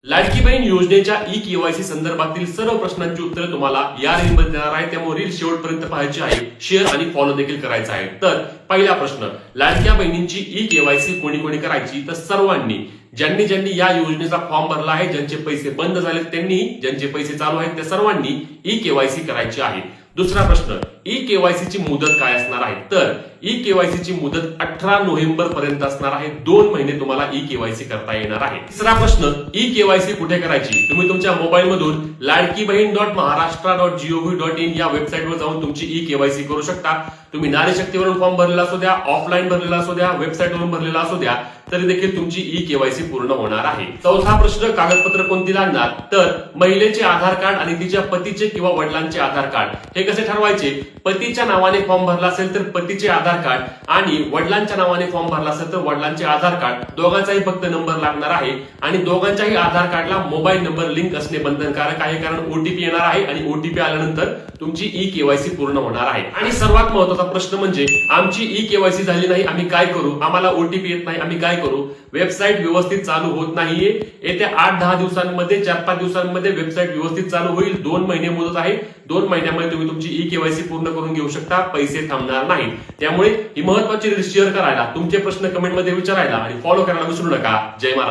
लाडकी बहीण योजनेच्या e KYC संदर्भातील सर्व प्रश्नांची उत्तरे तुम्हाला या रीलमध्ये देणार आहे, त्यामुळे रील शेवटपर्यंत पाहायची आहे, शेअर आणि फॉलो देखील करायचा आहे। तर पहिला प्रश्न, लाडक्या बहिणींची ई केवायसी कोणी कोणी करायची? तर सर्वांनी, ज्यांनी ज्यांनी या योजनेचा फॉर्म भरला आहे, ज्यांचे पैसे बंद झाले त्यांनी, ज्यांचे पैसे चालू आहेत त्या सर्वांनी ई केवायसी करायची आहे। दुसरा प्रश्न, ई केवायसी ची मुदत काय असणार आहे? तर ई केवायसी ची मुदत 18 नोव्हेंबर पर्यंत असणार आहे। 2 महिने तुम्हाला ई केवायसी करता येणार आहे। तिसरा प्रश्न, ई केवायसी कुठे करायची? तुम्ही तुमच्या मोबाईल मधून ladkibaheen.maharashtra.gov.in या वेबसाईटवर जाऊन तुमची ई केवायसी करू शकता। तुम्ही नारी शक्तीवरून फॉर्म भरलेला असू द्या, ऑफलाईन भरलेला असू द्या, वेबसाईटवरून भरलेला असू द्या, तरी देखील तुमची ई केवायसी पूर्ण होणार आहे। चौथा प्रश्न, कागदपत्र कोणती लागणार? तर महिलेचे आधार कार्ड आणि तिच्या पतीचे किंवा वडिलांचे आधार कार्ड। हे कसे ठरवायचे? पतीच्या नावाने फॉर्म भरला असेल तर पतीचे आधार कार्ड आणि वडिलांच्या नावाने फॉर्म भरला असेल तर वडिलांचे आधार कार्ड। दोघांचाही फक्त नंबर लागणार आहे आणि दोघांच्याही आधार कार्डला मोबाईल नंबर लिंक असणे बंधनकारक आहे, कारण ओटीपी येणार आहे आणि ओटीपी आल्यानंतर तुमची ई केवायसी पूर्ण होणार आहे। आणि सर्वात महत्त्वाचा प्रश्न म्हणजे, आमची ई केवायसी झाली नाही, आम्ही काय करू? आम्हाला ओटीपी येत नाही, आम्ही काय करू? वेबसाईट व्यवस्थित चालू होत नाहीये। येत्या 8-10 दिवसांमध्ये, 4-5 दिवसांमध्ये वेबसाईट व्यवस्थित चालू होईल। 2 महिने मुदत आहे, 2 महिन्यामध्ये तुम्ही तुमची ई केवायसी पूर्ण करून घेऊ शकता, पैसे थांबणार नाही। त्यामुळे ही महत्त्वाची रील शेअर करायला, तुमचे प्रश्न कमेंटमध्ये विचारायला आणि फॉलो करायला विसरू नका। जय महाराष्ट्र।